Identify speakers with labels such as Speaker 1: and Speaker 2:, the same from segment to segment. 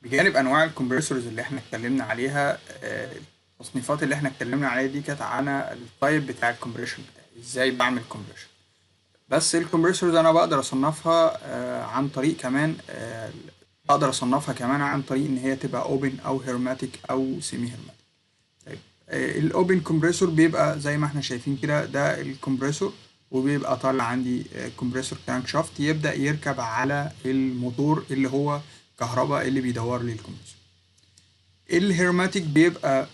Speaker 1: بجانب انواع الكمبريسورز اللي احنا اتكلمنا عليها، التصنيفات اللي احنا اتكلمنا عليها دي كانت عن التايب بتاع الكمبريشن بتاعي، ازاي بعمل كومبريشن. بس الكمبريسورز انا بقدر اصنفها عن طريق كمان اقدر اصنفها كمان عن طريق ان هي تبقى اوبن او هيرماتيك او سيمي هيرماتيك. طيب، الاوبن كومبريسور بيبقى زي ما احنا شايفين كده، ده الكمبريسور، وبيبقى طالع عندي كومبريسور كرانك شافت يبدأ يركب على الموتور اللي هو كهرباء اللي بيدور لي الكمبريسور. الهيرماتيك بيبقى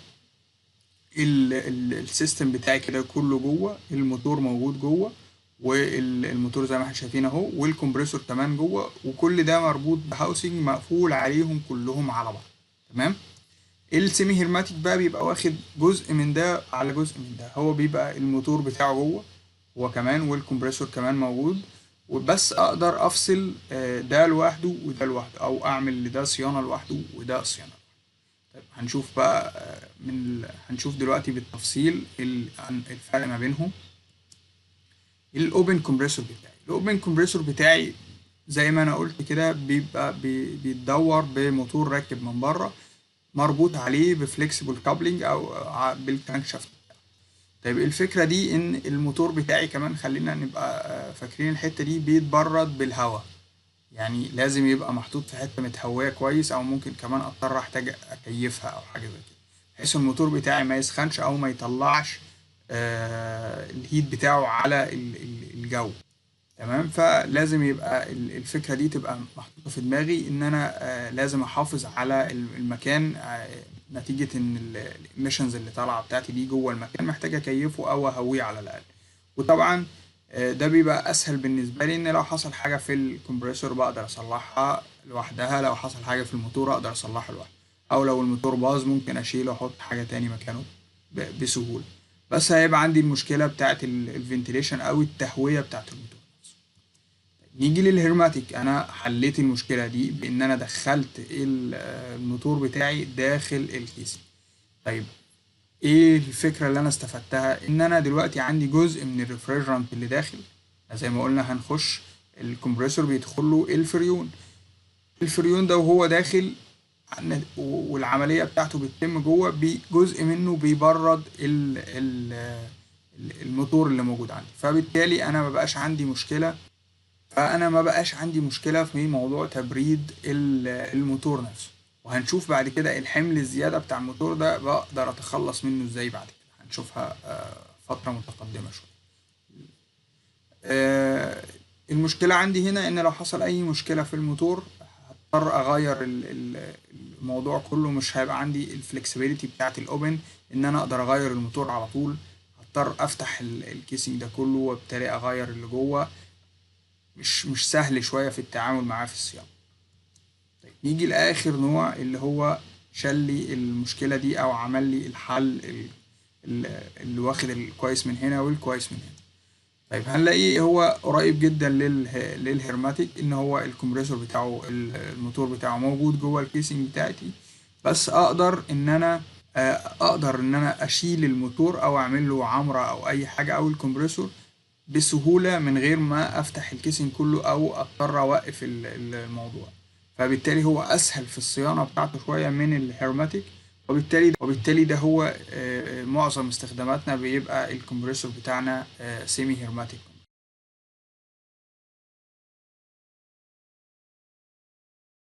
Speaker 1: السيستم بتاعي كده كله جوه، الموتور موجود جوه، والموتور زي ما احنا شايفين اهو، والكمبريسور كمان جوه، وكل ده مربوط بهاوسنج مقفول عليهم كلهم على بعض. تمام. السيمي هيرماتيك بقى بيبقى واخد جزء من ده على جزء من ده، هو بيبقى الموتور بتاعه جوه هو كمان، والكمبريسور كمان موجود، وبس اقدر افصل ده لوحده وده لوحده، او اعمل لده صيانة لوحده وده صيانة. طيب هنشوف بقى هنشوف دلوقتي بالتفصيل عن الفرق ما بينهم. الاوبن كومبريسور بتاعي، الاوبن كومبريسور بتاعي زي ما انا قلت كده بيبقى بيتدور بموتور راكب من بره، مربوط عليه بفليكسيبل كابلنج او بالكرانك شافت. طيب الفكره دي ان الموتور بتاعي كمان، خلينا نبقى فاكرين الحته دي، بيتبرد بالهواء، يعني لازم يبقى محطوط في حته متهويه كويس، او ممكن كمان اضطر احتاج اكيفها او حاجه زي كده، بحيث الموتور بتاعي ما يسخنش او ما يطلعش الهيت بتاعه على الجو. تمام. فلازم يبقى الفكره دي تبقى محطوطه في دماغي، ان انا لازم احافظ على المكان، نتيجه ان الاميشنز اللي طالعه بتاعتي دي جوه المكان محتاج اكيفه او اهويه على الاقل. وطبعا ده بيبقى اسهل بالنسبه لي، ان لو حصل حاجه في الكمبريسور بقدر اصلحها لوحدها، لو حصل حاجه في الموتور اقدر اصلحها لوحدي، او لو الموتور باظ ممكن اشيله واحط حاجه تاني مكانه بسهوله. بس هيبقى عندي المشكله بتاعت الفنتيليشن او التهويه بتاعت الموتور. نيجي للهرماتيك، انا حليت المشكله دي بان انا دخلت الموتور بتاعي داخل الكيس. طيب ايه الفكره اللي انا استفدتها؟ ان انا دلوقتي عندي جزء من الريفريجرانت اللي داخل، زي ما قلنا هنخش الكمبريسور بيدخل له الفريون، الفريون ده وهو داخل والعمليه بتاعته بتتم جوه، جزء منه بيبرد الموتور اللي موجود عندي، فبالتالي انا ما بقاش عندي مشكلة في موضوع تبريد الموتور نفسه. وهنشوف بعد كده الحمل الزيادة بتاع الموتور ده بقدر اتخلص منه ازاي بعد كده، هنشوفها فترة متقدمة شوية. المشكلة عندي هنا ان لو حصل اي مشكلة في الموتور هضطر اغير الموضوع كله، مش هيبقى عندي الفلكسبيليتي بتاعت الاوبن ان انا اقدر اغير الموتور على طول، هضطر افتح الكيسنج ده كله وابتدي اغير اللي جوه، مش سهل شوية في التعامل معاه في الصيانة. طيب نيجي لآخر نوع اللي هو شال لي المشكلة دي أو عمل لي الحل اللي واخد الكويس من هنا والكويس من هنا. طيب هنلاقيه هو قريب جدا للهرماتيك، ان هو الكمبريسور بتاعه الموتور بتاعه موجود جوه الكيسنج بتاعتي، بس اقدر ان انا اشيل الموتور او اعمل له عمرة او اي حاجة او الكمبريسور بسهولة من غير ما افتح الكيسنج كله او اضطر اوقف الموضوع. فبالتالي هو اسهل في الصيانة بتاعته شوية من الهيرماتيك، وبالتالي ده هو معظم استخداماتنا بيبقى الكمبريسور بتاعنا سيمي هيرماتيك.